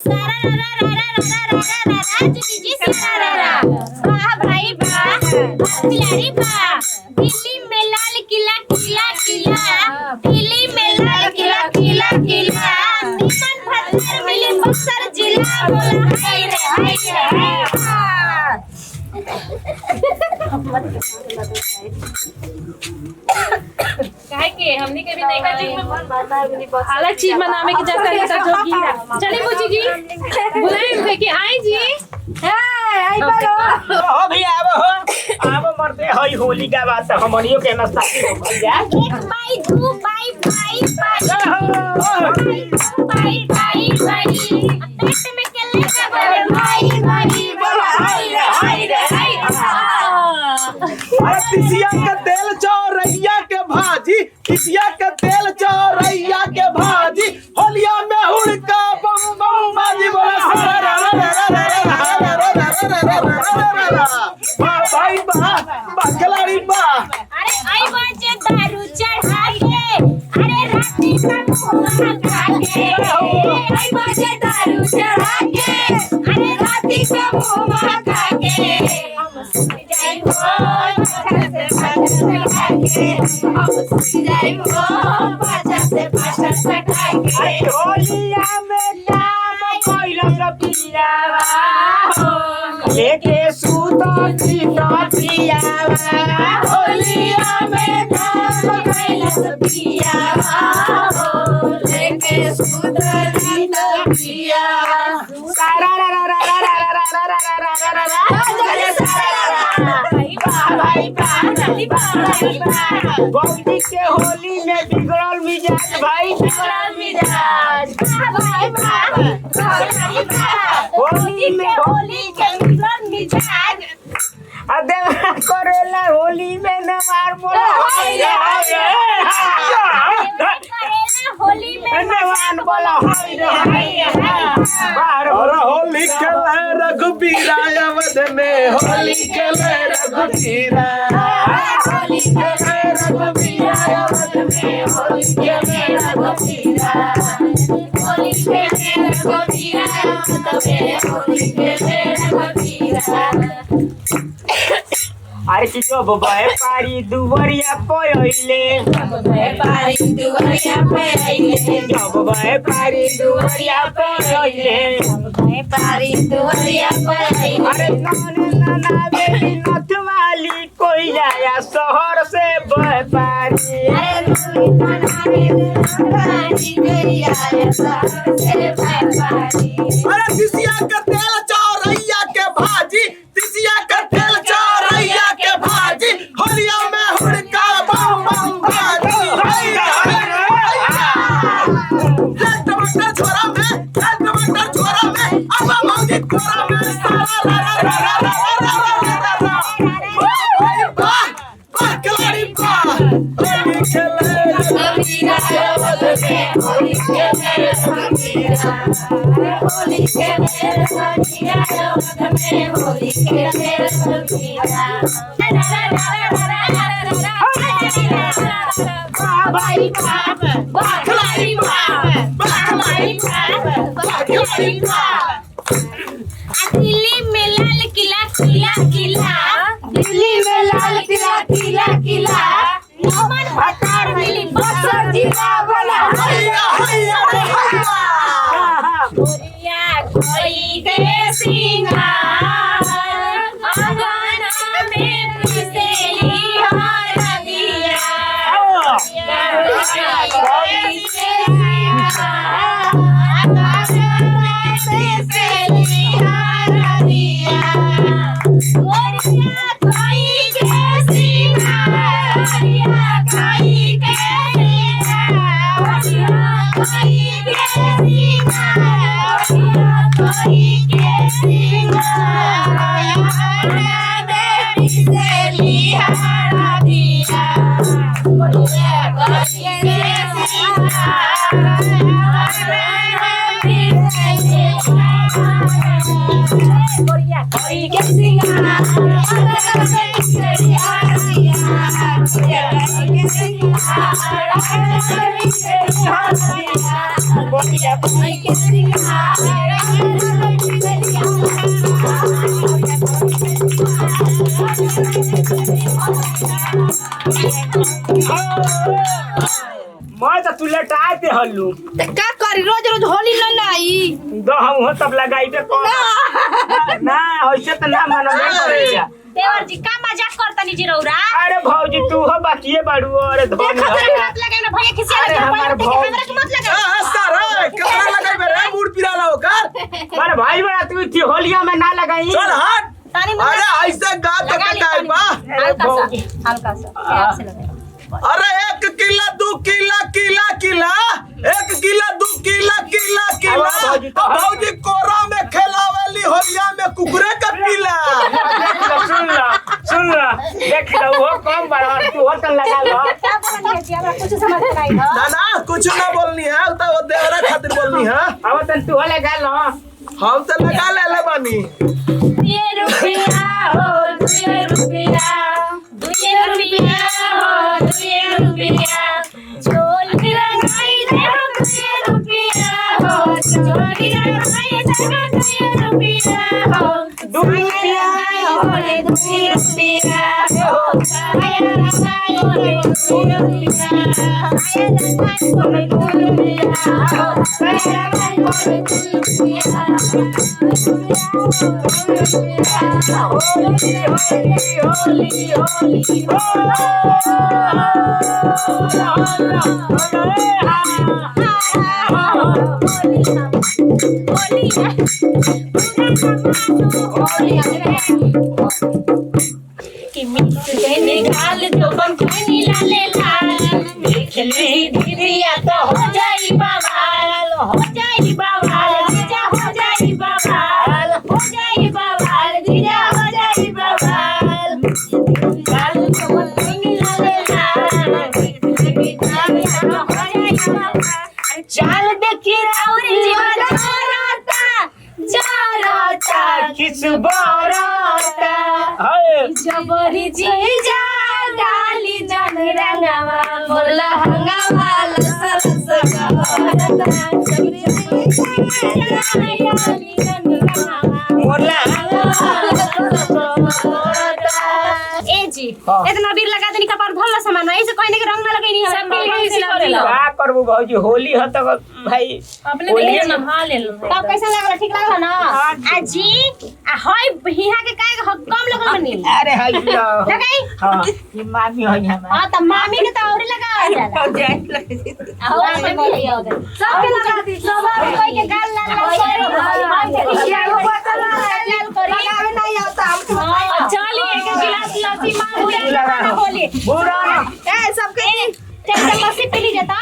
दिल्ली में लाल किला किला किला, दिल्ली में लाल किला किला किला, निमन भत्तर मिली बक्सर जिला, बोला हाय रे हाय रे हाय। काहे के हमनी के भी देखा जी अलग चीज मनावे के जाता है जो की चली बुची जी बुलाए कि आई जी आई बोलो हो भैया अब मरते हई होली का बात हमनियो के नाश्ता हो जा 1 बाई 2 बाई बाई बाई बाई बाई पेट में केले का बड़े भाई भाई बोला हाय रे हाय रे हाय। अरे तिसिया के तेल चौरैया के भाजी, तिसिया के तेल चौरैया के भाजी, होलिया में हुड़का बम बम बाजी बोला भाई बा खिलाड़ी बा। अरे आई बजे दारू चढ़ा के, अरे राती का मुंह खा के, आई बजे दारू चढ़ा के, अरे राती का मुंह खा के, हम सुन जाई हो पाछा से खा के, हम सुन जाई हो पाछा से खा के। होलिया में नाम कोइला पियावा हो लेके सूतो पियावा, होलिया में नाम कोइला पियावा हो लेके सुधरी पियावा। सारा रा रा रा रा रा रा रा रा रा रा रा बौदी के होली में बिगड़ल मिजाज भाई बिगड़ल मिजाज होली में होली के मिलन मिजाज अदे करेला होली में नवार बोला हाय रे हाय करेला होली में नवार बोला हाय रे हाय बाहर अरे होली खेले रघुबीरा अवध में, होली खेले रघुबीरा, होली खेले रघुबीरा अवध में, होली खेले रघुबीरा, होली खेले रघुबीरा अवध में, होली खेले रघुबीरा। अरे की जो बबाए पारी दुवरिया पोइले पारी दुवरिया पे आइले, जो बबाए पारी दुवरिया पोइले पारी दुवरिया पे आइले। अरे नाना बेटी नथ वाली कोई जाया शहर से बह पारी अरे पारी तेरी आया से पारी। अरे तिसिया के तेल चौरैया के भाजी, तिसिया के तेल चौरैया के भाजी, होलिया में हुड़का बम बम बाजी। टमाटर छोरा में अब मौजी छोरा में खिलाड़ी बा। होली खेले रघुबीरा अवध में, होली खेले रघुबीरा, होली खेले रघुबीरा अवध में, होली खेले रघुबीरा। भाई बाप खिलाड़ी बाप खिलाड़ी बाप। दिल्ली में लाल किला किला किला, दिल्ली में लाल किला किला किला, निमन भत्तर मिली बक्सर जिला, बोला हैया हैया हैया। गोरिया कोई के सिंगार आंगना में पिसेली हरदिया, गोरिया कोई के सिंगार आंगना में पिसेली हरदिया, गोरिया कोई के सिंगार, गोरिया कोई के सिंगार, गोरिया कोई के सिंगार, गोरिया कोई के सिंगार, देवी से लिया दिया, गोरिया कोई के सिंगार, गोरिया कोई के सिंगार, गोरिया कोई के सिंगार, तू लटाते हल्लू का करी रोज रोज होली न लाई दो हम हो तब लगाइबे कौन ना ऐसे तो ना मनबे करेगा देवर जी का मजाक करतनी जी रौरा अरे भौजी तू हो बाकिए बाड़ू अरे धोन मत लगाई ना भैया खिसिया अरे हमार के भाव- हमरा के मत लगाई सर कितना लगाई रे मूड पिराला होकर पर भाई बड़ा तू थी होलिया में ना लगाई चल हट तानी अरे ऐसे गा तो लगा ली कटाई बा हल्का सा प्यार से लगाई अरे 1 किला 2 किला किला किला 1 किला 2 किला किला किला भौजी तो- भौजी कोरा में खेलावेली होलिया में कुकुरे का पीला सुन ला देख लो वो कम बड़ा तू हो तो लगा लो क्या बोलनी जी हमरा कुछ समझ नहीं आई ना ना कुछ ना बोलनी है तो वो देवरा खातिर बोलनी है अब तो तू हो लगा लो हम तो लगा ले बानी ये रुपया हो 2 रुपया 2 रुपया हो 2 रुपया चोल लगाई दे 2 रुपया हो चोली लगाई दे 2 रुपया हो 2 रुपया हो 2 रुपया हो आया लगाई दे 2 रुपया आया लगाई दे 2 रुपया हो आया लगाई दे निकाल जो बंखनी लाले लाल खेले दीदिया तो हो जाई बवाल हो जाई बवाल जीजा हो जाई बवाल हो जाई बवाल जीजा हो जाई बवाल निकाल जो बंखनी लाले लाल खेले दीदिया तो हो जाई बवाल चाल देखी राउरी जीवा जारता किस बाराता हाय जबरी जीजा डाली जन रंगवा मोला हंगावा सरस गवरता जबरी जीजा डाली जन रंगवा मोला ए जी इतना बीर लगा देनी कपार भल्ला सामान ऐसे कहने के रंग ना लगेनी है सब इसी करेला का करबू भौजी होली ह तो भाई अपने देखे नहा ले लो तब कैसा लागला ठीक लागला ना आ जी आ होय हिहा के काहे कम लगल बनी अरे हाय लो लगाई हां ये मामी होई हमार हां त मामी के त औरी लगा जाला और कोई बोली हो गई सबके लगा दी सब कोई के गाल लाल लाल लगावे नहीं आता हमको चली एक गिलास लस्सी मार बोली बुरा ए सबके टेंशन लस्सी पी ली जाता